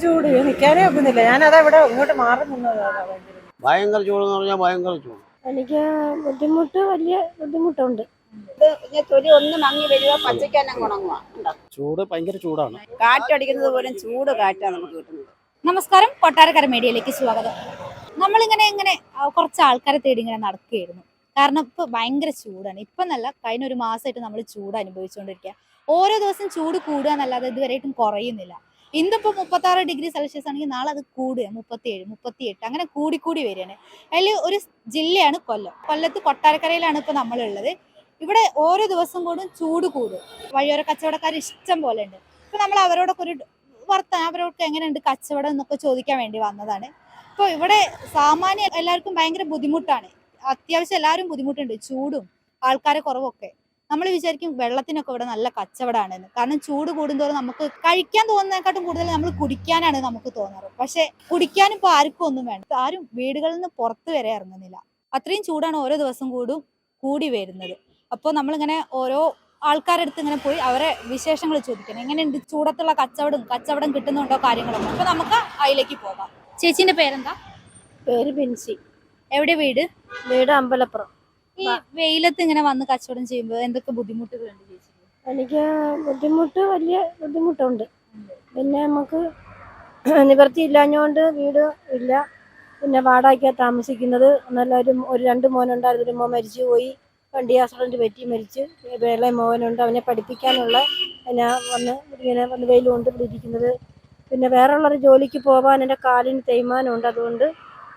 ചൂട് നിൽക്കാനേ ഒക്കുന്നില്ല. ഞാനതാ ഇവിടെ ഇങ്ങോട്ട് മാറി നിന്നത്. ഭയങ്കര ചൂടെന്ന് പറഞ്ഞാൽ ഭയങ്കര ചൂട്. എനിക്ക് വലിയ ബുദ്ധിമുട്ടുണ്ട്. തൊലി ഒന്ന് മങ്ങി വരിക, പച്ചയ്ക്ക് ഉണങ്ങുക. ചൂട് ഭയങ്കര ചൂടാണ്. കാറ്റടിക്കുന്നത് പോലും ചൂട് കാറ്റാണ് നമുക്ക് കിട്ടുന്നത്. നമസ്കാരം, കൊട്ടാരക്കര മീഡിയയിലേക്ക് സ്വാഗതം. നമ്മളിങ്ങനെ കുറച്ച് ആൾക്കാരെ തേടി ഇങ്ങനെ നടക്കുകയായിരുന്നു. കാരണം ഇപ്പൊ ഭയങ്കര ചൂടാണ്. ഇപ്പൊ നല്ല കഴിഞ്ഞ ഒരു മാസമായിട്ട് നമ്മൾ ചൂട് അനുഭവിച്ചുകൊണ്ടിരിക്കുക. ഓരോ ദിവസം ചൂട് കൂടുക എന്നല്ലാതെ ഇതുവരെയായിട്ടും കുറയുന്നില്ല. ഇന്നിപ്പോ 36°C ആണെങ്കിൽ നാളെ അത് കൂടുക 37, 38 അങ്ങനെ കൂടി വരികയാണ്. അതിൽ ഒരു ജില്ലയാണ് കൊല്ലം. കൊല്ലത്ത് കൊട്ടാരക്കരയിലാണ് ഇപ്പൊ നമ്മളുള്ളത്. ഇവിടെ ഓരോ ദിവസം ചൂട് കൂടും. വഴിയോര കച്ചവടക്കാർ ഇഷ്ടം പോലെ ഉണ്ട്. ഇപ്പൊ നമ്മൾ അവരോടൊക്കെ ഒരു അവരോടൊക്കെ എങ്ങനെയുണ്ട് കച്ചവടം എന്നൊക്കെ ചോദിക്കാൻ വേണ്ടി വന്നതാണ്. ഇപ്പൊ ഇവിടെ സാമാന്യം എല്ലാവർക്കും ഭയങ്കര ബുദ്ധിമുട്ടാണ്. അത്യാവശ്യം എല്ലാവരും ബുദ്ധിമുട്ടുണ്ട്. ചൂടും ആൾക്കാരെ കുറവൊക്കെ. നമ്മൾ വിചാരിക്കും വെള്ളത്തിനൊക്കെ ഇവിടെ നല്ല കച്ചവടമാണെന്ന്. കാരണം ചൂട് കൂടുന്തോറും നമുക്ക് കഴിക്കാൻ തോന്നുന്നതിനെക്കാട്ടും കൂടുതൽ നമ്മൾ കുടിക്കാനാണ് നമുക്ക് തോന്നാറ്. പക്ഷെ കുടിക്കാനും ഇപ്പൊ ആർക്കും ഒന്നും വേണ്ട. ആരും വീടുകളിൽ നിന്ന് പുറത്ത് വരെ ഇറങ്ങുന്നില്ല. അത്രയും ചൂടാണ് ഓരോ ദിവസം കൂടി വരുന്നത്. അപ്പോൾ നമ്മളിങ്ങനെ ഓരോ ആൾക്കാരുടെ അടുത്ത് ഇങ്ങനെ പോയി അവരെ വിശേഷങ്ങൾ ചോദിക്കണം. എങ്ങനെയുണ്ട് ചൂടത്തുള്ള കച്ചവടം കിട്ടുന്നുണ്ടോ കാര്യങ്ങളൊക്കെ. അപ്പൊ നമുക്ക് അതിലേക്ക് പോകാം. ചേച്ചിന്റെ പേരെന്താ? പേര് ബിൻസി. എവിടെ വീട്? വീട് അമ്പലപ്പുറം. ഈ വെയിലത്ത് ഇങ്ങനെ വന്ന് കച്ചവടം ചെയ്യുമ്പോൾ എന്തൊക്കെ ബുദ്ധിമുട്ടുകളുണ്ട് ചേച്ചി? എനിക്ക് വലിയ ബുദ്ധിമുട്ടുണ്ട്. പിന്നെ നമുക്ക് നിവൃത്തിയില്ലാഞ്ഞോണ്ട് വീട് ഇല്ല. പിന്നെ വാടകയ്ക്കാണ് താമസിക്കുന്നത്. നല്ല ഒരു 2 മോനുണ്ടായിരുന്നു. ഒരു മോൻ മരിച്ചു പോയി. വണ്ടി ആക്സിഡന്റ് പറ്റി മരിച്ച്. വേറെ മോനുണ്ട്. അവനെ പഠിപ്പിക്കാനുള്ള ഞാൻ വന്ന് വെയിൽ കൊണ്ട് ഇരിക്കുന്നത്. പിന്നെ വേറെ ഉള്ളൊരു ജോലിക്ക് പോകാൻ എൻ്റെ കാലിന് തേയ്മാനമുണ്ട്. അതുകൊണ്ട്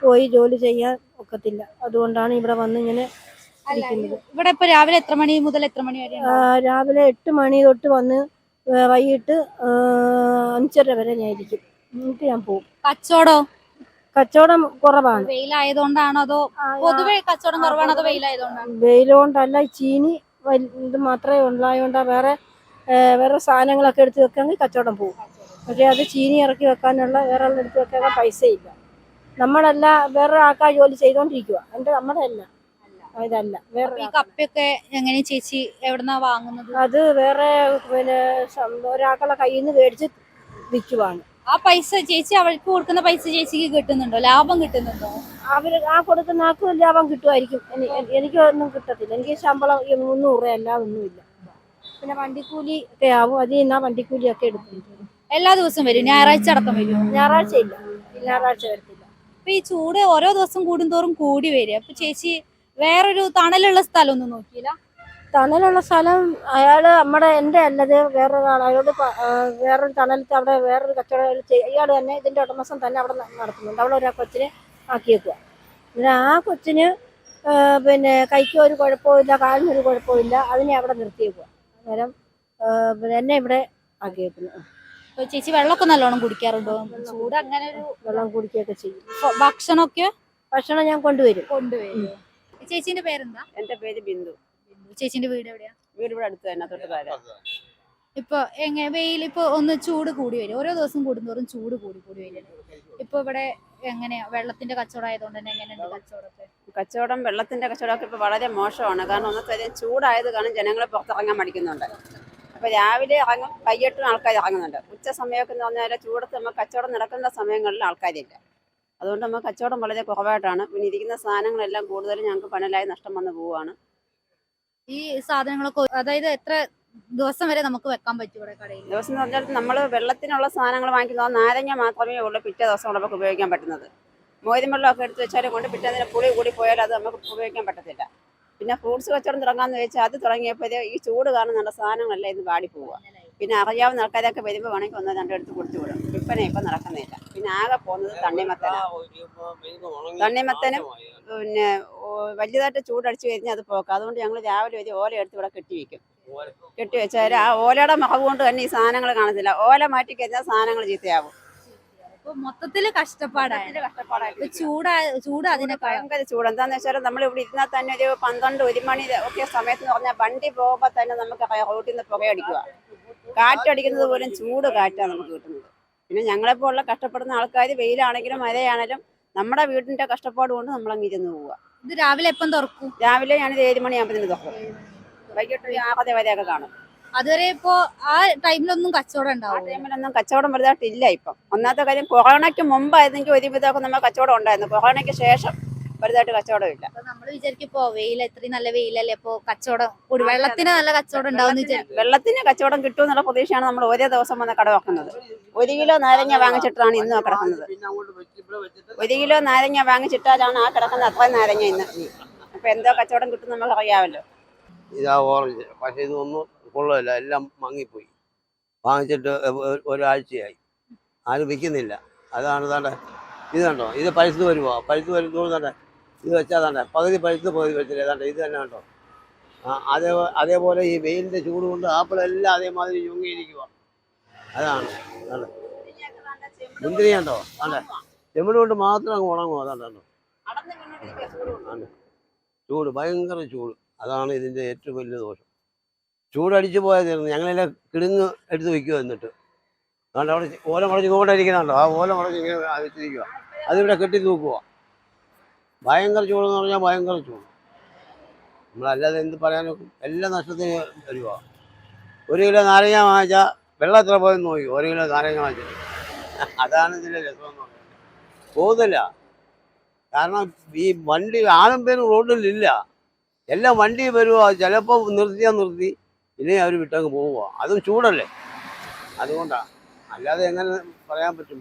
പോയി ജോലി ചെയ്യാൻ ഒക്കത്തില്ല. അതുകൊണ്ടാണ് ഇവിടെ വന്ന് ഇങ്ങനെ ഇരിക്കുന്നത്. ഇവിടെ ഇപ്പൊ രാവിലെ എത്ര മണി മുതൽ എത്ര മണി വരെ? രാവിലെ 8 മണി തൊട്ട് വന്ന് വൈകിട്ട് 5:30 വരെ ഞാൻ ഇരിക്കും. എന്നിട്ട് ഞാൻ പോകും. കച്ചവടം കുറവാണ്. വെയിലായതുകൊണ്ടാണോ അതോ പൊതുവെ കച്ചവടം കുറവാണോ അതോ വെയിലായതുകൊണ്ടാണ്? വെയിലുകൊണ്ടല്ല, ചീനി ഇത് മാത്രമേ ഉണ്ടായതുകൊണ്ടാ. വേറെ സാധനങ്ങളൊക്കെ എടുത്ത് വെക്കാമെങ്കിൽ കച്ചവടം പോകും. പക്ഷെ അത് ചീനി ഇറക്കി വെക്കാനുള്ള വേറെ എടുത്ത് വെക്കാൻ പൈസയില്ല. നമ്മളല്ല വേറെ ആൾക്കാർ ജോലി ചെയ്തോണ്ടിരിക്കുക. നമ്മുടെ അല്ല, ഇതല്ല വേറെ. കപ്പയൊക്കെ എങ്ങനെ ചേച്ചി എവിടുന്നാ വാങ്ങുന്നത്? അത് വേറെ ഒരാൾക്കുള്ള കയ്യിൽ നിന്ന് മേടിച്ച് വിൽക്കുവാണ്. ആ പൈസ ചേച്ചി അവൾക്ക് കൊടുക്കുന്ന പൈസ ചേച്ചിക്ക് കിട്ടുന്നുണ്ടോ? ലാഭം കിട്ടുന്നുണ്ടോ? അവര് കൊടുക്കുന്ന ആൾക്ക് ലാഭം കിട്ടുമായിരിക്കും. എനിക്കൊന്നും കിട്ടത്തില്ല. എനിക്ക് ശമ്പളം 300 രൂപ അല്ലാതെ ഒന്നുമില്ല. പിന്നെ വണ്ടിക്കൂലി ഒക്കെ ആവും. അതിൽ നിന്നാ വണ്ടിക്കൂലിയൊക്കെ എടുക്കും. എല്ലാ ദിവസവും വരും? ഞായറാഴ്ച അടക്കം വരും? ഞായറാഴ്ച ഇല്ല, ഞായറാഴ്ച വരത്തില്ല. അപ്പൊ ഈ ചൂട് ഓരോ ദിവസം കൂടുന്തോറും കൂടി വരിക. അപ്പൊ ചേച്ചി വേറൊരു തണലുള്ള സ്ഥലം ഒന്നും നോക്കിയില്ല? തണലുള്ള സ്ഥലം എൻ്റെ അല്ലത് വേറൊരാൾ. അയാളോട് വേറൊരു തണലത്ത് അവിടെ വേറൊരു കച്ചവടം ഇയാൾ തന്നെ ഇതിന്റെ ഉടമസ്ഥൻ തന്നെ അവിടെ നടത്തുന്നുണ്ട്. അവിടെ ഒരു കൊച്ചിനെ ആക്കിയേക്കുക. പിന്നെ ആ കൊച്ചിന് പിന്നെ കൈക്ക് ഒരു കുഴപ്പമില്ല, കാലിനൊരു കുഴപ്പമില്ല. അതിനെ അവിടെ നിർത്തിയേക്കുക. അന്നേരം എന്നെ ഇവിടെ ആക്കിയേക്കുന്നു. ചേച്ചി വെള്ളമൊക്കെ നല്ലോണം കുടിക്കാറുണ്ടോ? ചൂട് അങ്ങനെ ഒരു വെള്ളം കുടിക്കുകയൊക്കെ ചെയ്യും. ഭക്ഷണം ഞാൻ കൊണ്ടുവരും. ചേച്ചിന്റെ പേരെന്താ? എന്റെ പേര് ബിന്ദു. ചേച്ചിന്റെ വീട് എവിടെയാ? വീട് ഇവിടെ അടുത്ത് തന്നെ, തൊട്ടുകാര. ഇപ്പൊ വെയിലിപ്പോ ഒന്ന് ചൂട് കൂടി വരും. ഓരോ ദിവസം കൂടുന്തോറും ചൂട് കൂടി വരും. ഇപ്പൊ ഇവിടെ എങ്ങനെയാ വെള്ളത്തിന്റെ കച്ചവടം ആയതുകൊണ്ട് തന്നെ എങ്ങനെയുണ്ട് കച്ചവടം? വെള്ളത്തിന്റെ കച്ചവടമൊക്കെ ഇപ്പൊ വളരെ മോശമാണ്. കാരണം ഒന്നത്തെ ചൂടായത് കാരണം ജനങ്ങളെ പുറത്തിറങ്ങാൻ മടിക്കുന്നുണ്ട്. അപ്പൊ രാവിലെ ഇറങ്ങും, വൈകിട്ടും ആൾക്കാർ ഇറങ്ങുന്നുണ്ട്. ഉച്ച സമയമൊക്കെ എന്ന് പറഞ്ഞാൽ ചൂടത്ത് നമുക്ക് കച്ചവടം നടക്കുന്ന സമയങ്ങളിൽ ആൾക്കാരില്ല. അതുകൊണ്ട് നമുക്ക് കച്ചവടം വളരെ കുറവായിട്ടാണ്. പിന്നെ ഇരിക്കുന്ന സാധനങ്ങളെല്ലാം കൂടുതലും ഞങ്ങൾക്ക് പണലായി നഷ്ടം വന്ന് പോവുകയാണ്. ഈ സാധനങ്ങളൊക്കെ അതായത് എത്ര ദിവസം വരെ നമുക്ക് വെക്കാൻ പറ്റും ഇവിടെ കടയിൽ? ദിവസം എന്ന് പറഞ്ഞാൽ നമ്മൾ വെള്ളത്തിനുള്ള സാധനങ്ങൾ വാങ്ങിക്കുന്നത് നാരങ്ങ മാത്രമേ ഉള്ളൂ പിറ്റേ ദിവസം നമുക്ക് ഉപയോഗിക്കാൻ പറ്റുന്നത്. മോരും വെള്ളമൊക്കെ എടുത്ത് വെച്ചാലും കൊണ്ട് പിറ്റേതിന് പുളി കൂടി പോയാൽ അത് നമുക്ക് ഉപയോഗിക്കാൻ പറ്റത്തില്ല. പിന്നെ ഫ്രൂട്ട്സ് കച്ചവടം തുടങ്ങാമെന്ന് വെച്ചാൽ അത് തുടങ്ങിയപ്പോൾ ഈ ചൂട് കാരണം നല്ല സാധനങ്ങളെല്ലാം ഇത് വാടി പോവുക. പിന്നെ അറിയാവുന്ന ആൾക്കാരൊക്കെ വരുമ്പോൾ വേണമെങ്കിൽ 1-2 എടുത്ത് കൊടുത്തു വിടും. വിൽപ്പന ഇപ്പം നടക്കുന്നില്ല. പിന്നെ ആകെ പോകുന്നത് തണ്ണിമത്തനും പിന്നെ വലിയതായിട്ട് ചൂടടിച്ച് കഴിഞ്ഞാൽ അത് പോക്കാം. അതുകൊണ്ട് ഞങ്ങൾ രാവിലെ ഒരു ഓല എടുത്ത് ഇവിടെ കെട്ടി വെച്ചാൽ ആ ഓലയുടെ മറവ് കൊണ്ട് തന്നെ ഈ സാധനങ്ങൾ കാണത്തില്ല. ഓല മാറ്റി കഴിഞ്ഞാൽ സാധനങ്ങൾ ചീത്തയാവും. മൊത്തത്തില് കഷ്ടപ്പാടായിട്ട് ചൂട് അതിനെ ഭയങ്കര ചൂട്. എന്താന്ന് വെച്ചാൽ നമ്മൾ ഇവിടെ ഇരുന്നാൽ തന്നെ ഒരു 12-1 മണി ഒക്കെ സമയത്ത് എന്ന് പറഞ്ഞാൽ വണ്ടി പോകുമ്പോൾ തന്നെ നമുക്ക് റോട്ടിൽ നിന്ന് പുകയടിക്കുക. കാറ്റടിക്കുന്നത് പോലും ചൂട് കാറ്റാണ് നമുക്ക് കിട്ടുന്നത്. പിന്നെ ഞങ്ങളെപ്പോലുള്ള കഷ്ടപ്പെടുന്ന ആൾക്കാർ വെയിലാണെങ്കിലും മഴയാണെങ്കിലും നമ്മുടെ വീടിന്റെ കഷ്ടപ്പാട് കൊണ്ട് നമ്മളങ്ങ് ഇരുന്ന് പോവുക. ഇത് രാവിലെ എപ്പം തുറക്കും? രാവിലെ ഞാനിത് 7 മണിയാകുമ്പോൾ തുറക്കും. വൈകിട്ട് 6 വരെയൊക്കെ കാണും. അതുവരെ ഇപ്പോ ആ ടൈമിലൊന്നും കച്ചവടം ആ ഉണ്ടാവും. ടൈമിലൊന്നും കച്ചവടം വലുതായിട്ടില്ല ഇപ്പം. ഒന്നാമത്തെ കാര്യം കൊറോണയ്ക്ക് മുമ്പായിരുന്നെങ്കിൽ ഒരുവിധമൊക്കെ നമ്മൾ കച്ചവടം ഉണ്ടായിരുന്നു. കൊറോണയ്ക്ക് ശേഷം വലുതായിട്ട് കച്ചവടം ഇല്ല. നമ്മൾ വിചാരിക്കും ഇപ്പോ വെയിൽ ഇത്രയും നല്ല വെയിലല്ലേ, ഇപ്പൊ കച്ചവടം വെള്ളത്തിന് നല്ല കച്ചവടം ഉണ്ടാവും വിചാരിക്കും. വെള്ളത്തിന് കച്ചവടം കിട്ടും എന്നുള്ള പ്രതീക്ഷയാണ് നമ്മൾ ഓരോ ദിവസം വന്ന് കട വെക്കുന്നത്. 1 കിലോ നാരങ്ങ വാങ്ങിച്ചിട്ടാണ് ഇന്ന് കിടക്കുന്നത്. 1 കിലോ നാരങ്ങ വാങ്ങിച്ചിട്ടാലാണ് ആ കിടക്കുന്നത് അത്രയും നാരങ്ങ ഇന്ന്. അപ്പൊ എന്തോ കച്ചവടം കിട്ടും നമുക്ക് അറിയാമല്ലോ. ഇതാ ഓറഞ്ച്, പക്ഷെ ഇതൊന്നും കൊള്ളില്ല, എല്ലാം മങ്ങിപ്പോയി. വാങ്ങിച്ചിട്ട് ഒരാഴ്ചയായി, ആരും വിൽക്കുന്നില്ല. അതാണ് തന്നെ ഇത് കണ്ടോ, ഇത് പഴുത്ത് വരുമോ, പഴുത്ത് വരുമ്പോൾ തന്നെ ഇത് വെച്ചാൽ തന്നെ പകുതി പഴുത്ത് പകുതി വെച്ചില്ല. ഏതാണ്ട് ഇത് തന്നെ കണ്ടോ. അതേപോലെ ഈ വെയിലിൻ്റെ ചൂട് കൊണ്ട് ആപ്പിളെല്ലാം അതേമാതിരി ചുങ്ങിയിരിക്കുക. അതാണ് മുന്തിരി കണ്ടോ, അതെ ചെമ്മട് കൊണ്ട് മാത്രം അങ്ങ് ഉണങ്ങും. അതാണ്ടോ ചൂട്, ഭയങ്കര ചൂട്. അതാണ് ഇതിൻ്റെ ഏറ്റവും വലിയ ദോഷം. ചൂടടിച്ച് പോയാൽ തീർന്നു. ഞങ്ങളെല്ലാം കിടുങ്ങ് എടുത്ത് വയ്ക്കുക. എന്നിട്ട് അതുകൊണ്ട് അവിടെ ഓല മുളച്ച് ഇങ്ങോട്ടിരിക്കുന്നുണ്ടോ, ആ ഓല മുളച്ച് ഇങ്ങനെ വെച്ചിരിക്കുക. അതിവിടെ കെട്ടി തൂക്കുക. ഭയങ്കര ചൂടെന്ന് പറഞ്ഞാൽ ഭയങ്കര ചൂട്. നമ്മളല്ലാതെ എന്ത് പറയാനൊക്കെ, എല്ലാ നഷ്ടത്തിന് വരുക. 1 കിലോ നാരങ്ങ വാങ്ങിച്ചാൽ വെള്ളം എത്ര പോയെന്ന് നോക്കി. 1 കിലോ നാരങ്ങ വാങ്ങിച്ചിട്ട് അതാണ് ഇതിൻ്റെ രസമെന്ന് പറയുന്നത്. പോകുന്നില്ല. കാരണം ഈ വണ്ടി ആളും പേരും റോഡിലില്ല. എല്ലാം വണ്ടി വരുക, ചിലപ്പോൾ നിർത്തി ഇനി അവർ വിട്ടങ്ങ് പോവുക. അതും ചൂടല്ലേ, അതുകൊണ്ടാണ്. അല്ലാതെ എങ്ങനെ പറയാൻ പറ്റും?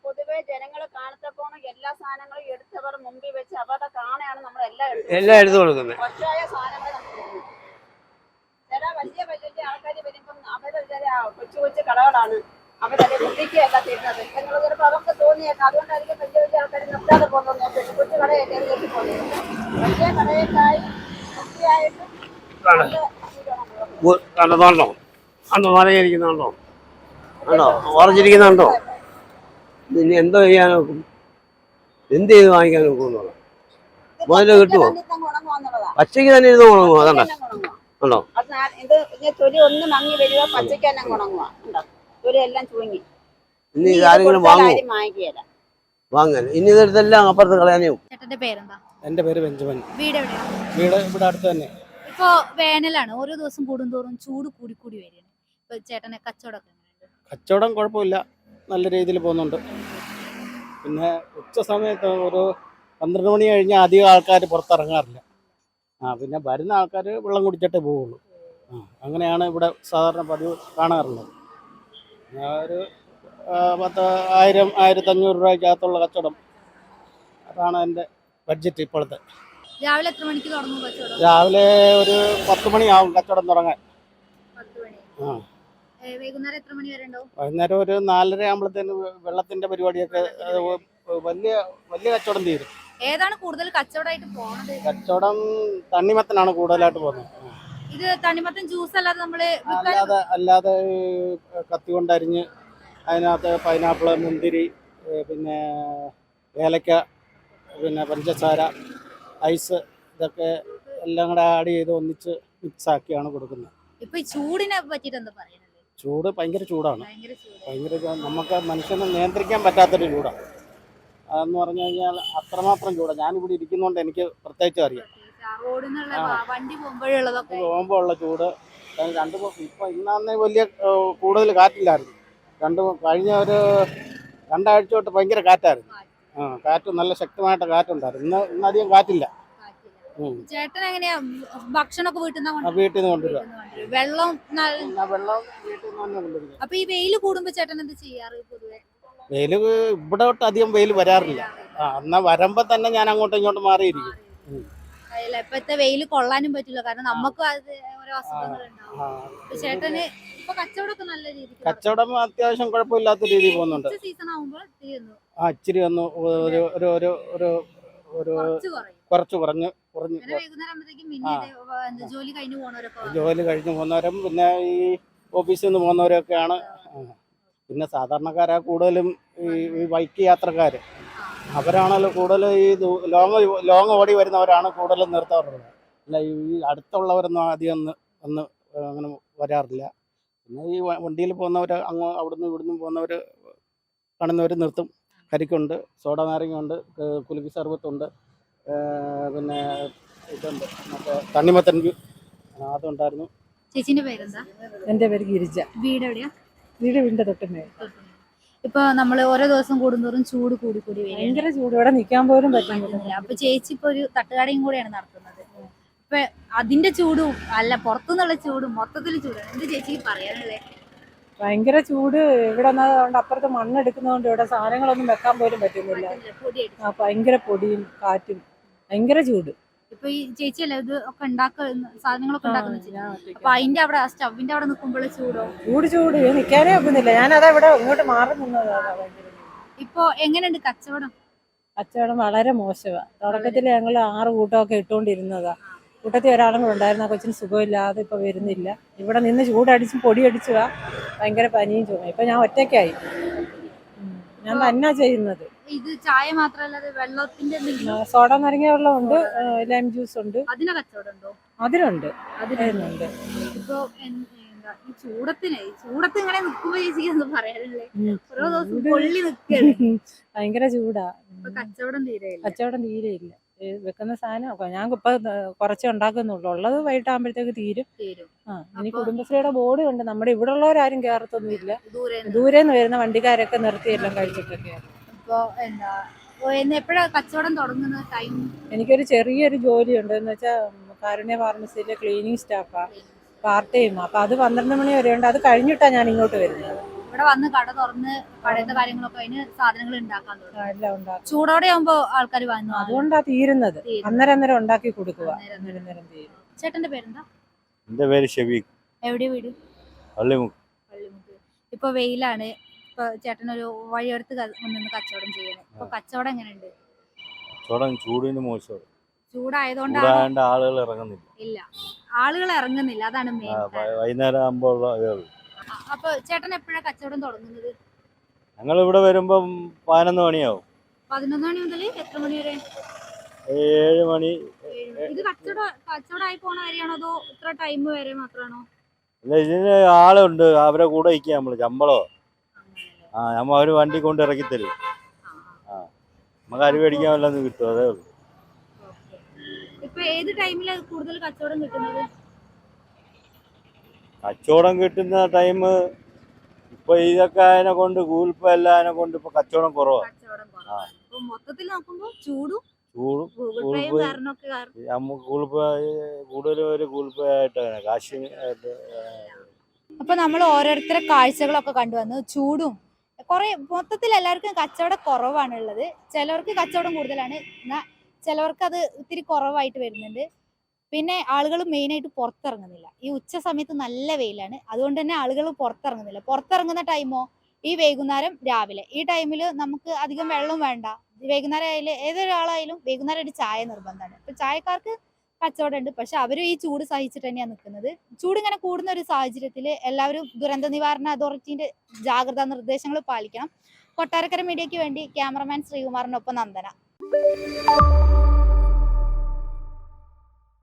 പൊതുവെ ജനങ്ങൾ കാണത്തപ്പോണം എല്ലാ സാധനങ്ങളും എടുത്തവർ മുമ്പിൽ വെച്ച് അവരുടെ കാണാണ് നമ്മൾ എല്ലാം എടുത്തു കൊടുക്കുന്നത്. ഫ്രഷായ സാധനങ്ങൾ ചില വലിയ ആൾക്കാർ വരുമ്പം അവര് കൊച്ചു കൊച്ചു കടകളാണ്, അവരത് വൃത്തിക്കല്ല തരുന്നത് എന്നുള്ളത് ചിലപ്പോൾ അവർക്ക് തോന്നിയേക്കാം. അതുകൊണ്ടായിരിക്കും വലിയ ആൾക്കാർ നിർത്താതെ പോകുന്നത്. നോക്കിയിട്ട് കൊച്ചു കടയൊക്കെ കയറ്റി പോകുന്നത്. വലിയ കടയേക്കായി വൃത്തിയായിട്ടും കണ്ടോ, കണ്ടോ നിറയിരിക്കുന്നുണ്ടോ, കണ്ടോ ഓറഞ്ചിരിക്കുന്നുണ്ടോ. ഇനി എന്തോ ചെയ്യാൻ നോക്കും, എന്ത് ചെയ്ത് വാങ്ങിക്കാൻ നോക്കുമെന്നുള്ള മുതല് കിട്ടുമോ? പച്ചയ്ക്ക് തന്നെ ഇരുന്ന് ഉണങ്ങുമോ? അതണ്ട കണ്ടോ, തൊലി ഒന്ന് മങ്ങി വരിക, പച്ചയ്ക്ക് തന്നെ ഉണങ്ങുക. തൊലി എല്ലാം ചുരുങ്ങി. ഇനി ഇതാരെങ്കിലും വാങ്ങാൻ ഇനി ഇതെടുത്തെല്ലാം അപ്പുറത്ത് കളയാനേ. ചേട്ടന്റെ പേരെന്താ? എൻ്റെ പേര് ബെഞ്ചമിൻ. വീട് എവിടെയാണ്? വീട് ഇവിടെ അടുത്ത് തന്നെ. ഇപ്പൊ വേനലാണ്, ഓരോ ദിവസം കൂടുന്തോറും ചൂട് കൂടി വരികയാണ്. ഇപ്പൊ ചേട്ടനെ കച്ചവടമൊക്കെ എങ്ങനെയുണ്ട്? കച്ചവടം കുഴപ്പമില്ല, നല്ല രീതിയിൽ പോകുന്നുണ്ട്. പിന്നെ ഉച്ച സമയത്ത് ഒരു 12 മണി കഴിഞ്ഞാൽ അധികം ആൾക്കാർ പുറത്തിറങ്ങാറില്ല. പിന്നെ വരുന്ന ആൾക്കാർ വെള്ളം കുടിച്ചിട്ടേ പോവുള്ളൂ. അങ്ങനെയാണ് ഇവിടെ സാധാരണ പതിവ് കാണാറുള്ളത്. ഒരു 1000-1500 രൂപയ്ക്കകത്തുള്ള കച്ചവടം, അതാണ് എൻ്റെ ബഡ്ജറ്റ് ഇപ്പോഴത്തെ. രാവിലെ എത്ര മണിക്ക് തുടങ്ങും കച്ചവടം? രാവിലെ ഒരു 10 മണിയാവും കച്ചവടം തുടങ്ങാൻ. 10 മണി. വൈകുന്നേരം എത്ര മണി വരെ ഉണ്ടാവും? വൈകുന്നേരം ഒരു 4:30 ആകുമ്പോഴത്തേന് വെള്ളത്തിന്റെ പരിപാടിയൊക്കെ വലിയ കച്ചവടം തീരും. ഏതാണ് കൂടുതൽ കച്ചവടമായിട്ട് പോണത്? കച്ചവടം തണ്ണിമത്തനാണ് കൂടുതലായിട്ട് പോകുന്നത്. ഇത് തണ്ണിമത്തൻ ജ്യൂസ് അല്ലാതെ നമ്മള് അല്ലാതെ കത്തി കൊണ്ടരിഞ്ഞ് അതിനകത്ത് പൈനാപ്പിള്, മുന്തിരി, പിന്നെ ഏലക്ക, പിന്നെ പഞ്ചസാര, ഐസ്, ഇതൊക്കെ എല്ലാം കൂടെ ആഡ് ചെയ്ത് ഒന്നിച്ച് മിക്സ് ആക്കിയാണ് കൊടുക്കുന്നത്. ഇപ്പൊ ഈ ചൂടിനെ പറ്റിയിട്ട് എന്താ പറയുന്നത്? ചൂട് ഭയങ്കര ചൂടാണ്. നമുക്ക് മനുഷ്യനെ നിയന്ത്രിക്കാൻ പറ്റാത്തൊരു ചൂടാണ്. അതെന്ന് പറഞ്ഞു കഴിഞ്ഞാൽ അത്രമാത്രം ചൂടാണ്. ഞാനിവിടെ ഇരിക്കുന്നതുകൊണ്ട് എനിക്ക് പ്രത്യേകിച്ച് അറിയാം. പോകുമ്പോൾ ഉള്ള ചൂട് ഇപ്പം ഇന്നാന്നേ വലിയ കൂടുതൽ കാറ്റില്ലായിരുന്നു. കഴിഞ്ഞ ഒരു 2 ആഴ്ച തൊട്ട് ഭയങ്കര കാറ്റായിരുന്നു. കാറ്റ് നല്ല ശക്തമായിട്ട് കാറ്റുണ്ടായിരുന്നു. ഇന്നധികം കാറ്റില്ല. ചേട്ടൻ എങ്ങനെയാ ഭക്ഷണമൊക്കെ വീട്ടിൽ നിന്ന് കൊണ്ടുവരിക? വെള്ളം വീട്ടിൽ നിന്ന് തന്നെ കൊണ്ടുവരിക. അപ്പൊ ഈ വെയില് കൂടുമ്പോ ചേട്ടൻ എന്ത് ചെയ്യാറ്? പൊതുവെ വെയില് ഇവിടെ തൊട്ട് അധികം വെയിൽ വരാറില്ല. എന്നാ വരുമ്പോ തന്നെ ഞാൻ അങ്ങോട്ടും ഇങ്ങോട്ടും മാറിയിരിക്കും. ഇപ്പത്തെ വെയില് കൊള്ളാനും പറ്റില്ല, കാരണം നമുക്കും അത് ഓരോ അസുഖങ്ങളുണ്ടാവും. ചേട്ടന് ഇപ്പൊ കച്ചവടമൊക്കെ നല്ല രീതിക്ക്? കച്ചവടം അത്യാവശ്യം കുഴപ്പമില്ലാത്ത രീതിയിൽ പോകുന്നുണ്ട്. സീസൺ ആവുമ്പോൾ ഇച്ചിരി ഒന്ന് കുറച്ച് കുറഞ്ഞ് ജോലി കഴിഞ്ഞു പോകുന്നവരും പിന്നെ ഈ ഓഫീസിൽ നിന്ന് പോകുന്നവരൊക്കെയാണ്. പിന്നെ സാധാരണക്കാരാ കൂടുതലും ഈ ബൈക്ക് യാത്രക്കാര്. അവരാണല്ലോ കൂടുതൽ ഈ ലോങ് ഓടി വരുന്നവരാണ് കൂടുതലും നിർത്താറുള്ളത്. അല്ല ഈ അടുത്തുള്ളവരൊന്നും അധികം ഒന്ന് അങ്ങനെ വരാറില്ല. പിന്നെ ഈ വണ്ടിയിൽ പോകുന്നവർ അവിടുന്ന് ഇവിടുന്ന് പോകുന്നവർ കാണുന്നവർ നിർത്തും. കരിക്കുണ്ട്, സോഡ നാരങ്ങയുണ്ട്, കുലുക്കി സർബത്തുണ്ട്, പിന്നെ ഇതുണ്ട്, മറ്റേ തണ്ണിമത്തൻ അതുണ്ടായിരുന്നു. ചേച്ചിന്റെ പേരെന്താ? എൻ്റെ പേര് ഗിരിജ. വീട് എവിടെയാ? വീടിന്റെ തൊട്ടുമേ. ഇപ്പൊ നമ്മള് ഓരോ ദിവസം കൂടുന്തോറും ചൂട് കൂടി കൂടി വരികയാണ്. ഭയങ്കര ചൂട്, ഇവിടെ നിൽക്കാൻ പോലും പറ്റുന്നില്ല. അപ്പൊ ചേച്ചി ഇപ്പൊ ഒരു തട്ടുകടയും കൂടെയാണ് നടത്തുന്നത്. ഇപ്പൊ അതിന്റെ ചൂടും അല്ല പുറത്തുനിന്നുള്ള ചൂടും മൊത്തത്തിൽ ചൂടാണ്. എന്ത് ചേച്ചിക്ക് പറയാനുള്ളേ? ഭയങ്കര ചൂട്. ഇവിടെ അപ്പുറത്ത് മണ്ണെടുക്കുന്നതുകൊണ്ട് ഇവിടെ സാധനങ്ങളൊന്നും വെക്കാൻ പോലും പറ്റുന്നില്ല. ഭയങ്കര പൊടിയും കാറ്റും, ഭയങ്കര ചൂട്. ഇപ്പൊ ഈ ചേച്ചിയല്ലേ ഇത് ഒക്കെ സാധനങ്ങളൊക്കെ ഉണ്ടാക്കുന്ന? അപ്പൊ അതിന്റെ അവിടെ സ്റ്റവിന്റെ അവിടെ നിൽക്കുമ്പോൾ ചൂട് നിൽക്കാനേ ഒക്കുന്നില്ല. ഞാനതാ ഇവിടെ ഇങ്ങോട്ട് മാറി നിന്നതാ. ഇപ്പൊ എങ്ങനെയുണ്ട് കച്ചവടം? കച്ചവടം വളരെ മോശമാണ്. തുടക്കത്തിൽ ഞങ്ങൾ 6 കൂട്ടമൊക്കെ ഇട്ടുകൊണ്ടിരുന്നതാ. കൂട്ടത്തിൽ ഒരാളും കൂടെ ഉണ്ടായിരുന്ന കൊച്ചിന് സുഖമില്ലാതെ ഇപ്പൊ വരുന്നില്ല. ഇവിടെ നിന്ന് ചൂടടിച്ചും പൊടിയടിച്ചുവാ. ഭയങ്കര പനിയും ചുമ. ഇപ്പൊ ഞാൻ ഒറ്റയ്ക്കായി. ഞാൻ തന്നെ ചെയ്യുന്നത്. ഇത് ചായ മാത്രമല്ലാതെ വെള്ളത്തിന്റെ സോഡ നാരങ്ങ വെള്ളമുണ്ട്, ലൈം ജ്യൂസ് ഉണ്ട്. അതിന് കച്ചവടം ഉണ്ടോ? അതിനുണ്ട്. ഇപ്പൊ ഈ ചൂടത്ത് ഇങ്ങനെ നിൽക്കുമ്പോ ചേച്ചിക്ക് എന്താ പറയാനുള്ളേ? ഓരോ ദിവസം പൊള്ളി നിൽക്കുകയാണ്. ഭയങ്കര ചൂടാ. കച്ചവടം തീരെയില്ല. വെക്കുന്ന സാധനം ഞാൻ ഇപ്പൊ കുറച്ചേ ഉണ്ടാക്കുന്നുള്ളൂ. ഉള്ളത് വൈകിട്ടാകുമ്പോഴത്തേക്ക് തീരും. ഇനി കുടുംബശ്രീയുടെ ബോർഡ് ഉണ്ട്. നമ്മുടെ ഇവിടെ ഉള്ളവരാരും കയറത്തൊന്നുമില്ല. ദൂരെന്ന് വരുന്ന വണ്ടിക്കാരൊക്കെ നിർത്തി എല്ലാം കഴിച്ചിട്ടൊക്കെയാണ്. ഇപ്പൊ എപ്പോഴാ കച്ചവടം തുടങ്ങുന്ന ടൈം? എനിക്കൊരു ചെറിയൊരു ജോലിയുണ്ട്. എന്ന് വെച്ചാൽ കാരുണ്യ ഫാർമസിയിലെ ക്ലീനിങ് സ്റ്റാഫാ, പാർട്ട് ടൈം. അപ്പൊ അത് 12 മണി വരെ ഉണ്ട്. അത് കഴിഞ്ഞിട്ടാണ് ഞാൻ ഇങ്ങോട്ട് വരുന്നത്. ഇവിടെ വന്ന് കട തുറന്ന് കടയുടെ കാര്യങ്ങളൊക്കെ അതിന് സാധനങ്ങൾ ഉണ്ടാക്കാൻ തുടങ്ങും. ചൂടോടെ ആകുമ്പോ ആൾക്കാർ വന്നു. അതുകൊണ്ടാ തീരുന്നത്. അന്നേരം ഉണ്ടാക്കി കൊടുക്കുക. ചേട്ടന്റെ പേരെന്താ? എന്റെ പേര് ഷെബീഖ്. എവിടെയാ വീട്? പള്ളിമുക്ക്. ഇപ്പൊ വെയിലാണ്. ഇപ്പൊ ചേട്ടനൊരു വഴിയെടുത്ത് നിന്ന് കച്ചവടം ചെയ്യണം. ഇപ്പൊ കച്ചവടം എങ്ങനെയുണ്ട്? ചൂടിന് മോശം. ചൂടായതുകൊണ്ടാണ് ആളുകൾ ഇറങ്ങുന്നില്ല. ഇല്ല, ആളുകൾ ഇറങ്ങുന്നില്ല. അതാണ് മെയിൻ. വൈകുന്നേരം ആകുമ്പോൾ അപ്പൊ ചേട്ടൻ എപ്പോഴാ കച്ചവടം തുടങ്ങുന്നത്? ഞങ്ങൾ ഇവിടെ വരുമ്പം 11 മണിയാവും. 11 മണി മുതൽ എത്ര മണി വരെ? 7 മണി. ഇത് കച്ചവടമായി പോണ കാര്യമാണോ അതോ ഇത്ര ടൈം വരെ മാത്രമാണോ? ഇല്ല, ഇതിന് ആളുണ്ട്. അവരെ കൂടെ ഇരിക്കുക നമ്മള്. ശമ്പളോ നമ്മ അവര് വണ്ടി കൊണ്ട് ഇറക്കി തരും. നമുക്ക് അരി മേടിക്കാൻ വല്ലതും കിട്ടും. അതേ ഉള്ളൂ. ഇപ്പൊ ഏത് ടൈമിലാണ് കൂടുതൽ കച്ചവടം കിട്ടുന്നത്? കച്ചവടം കിട്ടുന്ന ടൈം ഇപ്പൊ ഇതൊക്കെ അതിനെ കൊണ്ട് ഗൂഗിൾ പേ എല്ലാം അതിനെ കൊണ്ട് ഇപ്പൊ കച്ചവടം കുറവാണ്. മൊത്തത്തിൽ നോക്കുമ്പോ ചൂടും ഗൂഗിൾ പേ കൂടുതലും ഒരു ഗൂഗിൾ പേ ആയിട്ടാണ് കാശ് ആയിട്ട്. അപ്പൊ നമ്മൾ ഓരോരുത്തരെ കാഴ്ചകളൊക്കെ കണ്ടുവന്നു. ചൂടും കുറെ മൊത്തത്തിൽ എല്ലാവർക്കും കച്ചവടം കുറവാണുള്ളത്. ചിലവർക്ക് കച്ചവടം കൂടുതലാണ്, എന്നാൽ ചിലവർക്ക് അത് ഇത്തിരി കുറവായിട്ട് വരുന്നുണ്ട്. പിന്നെ ആളുകൾ മെയിനായിട്ട് പുറത്തിറങ്ങുന്നില്ല. ഈ ഉച്ച സമയത്ത് നല്ല വെയിലാണ്, അതുകൊണ്ട് തന്നെ ആളുകൾ പുറത്തിറങ്ങുന്നില്ല. പുറത്തിറങ്ങുന്ന ടൈമോ ഈ വൈകുന്നേരം രാവിലെ ഈ ടൈമിൽ നമുക്ക് അധികം വെള്ളം വേണ്ട. വൈകുന്നേരം ആയാലും ഏതൊരാളായാലും വൈകുന്നേരം ഒരു ചായ നിർബന്ധമാണ്. ഇപ്പൊ ചായക്കാർക്ക് കച്ചവടം ഉണ്ട്, പക്ഷെ അവരും ഈ ചൂട് സഹിച്ചിട്ട് തന്നെയാണ് നിൽക്കുന്നത്. ചൂട് ഇങ്ങനെ കൂടുന്ന ഒരു സാഹചര്യത്തിൽ എല്ലാവരും ദുരന്ത നിവാരണ അതോറിറ്റിന്റെ ജാഗ്രതാ നിർദ്ദേശങ്ങൾ പാലിക്കണം. കൊട്ടാരക്കര മീഡിയയ്ക്ക് വേണ്ടി ക്യാമറമാൻ ശ്രീകുമാറിനൊപ്പം നന്ദന.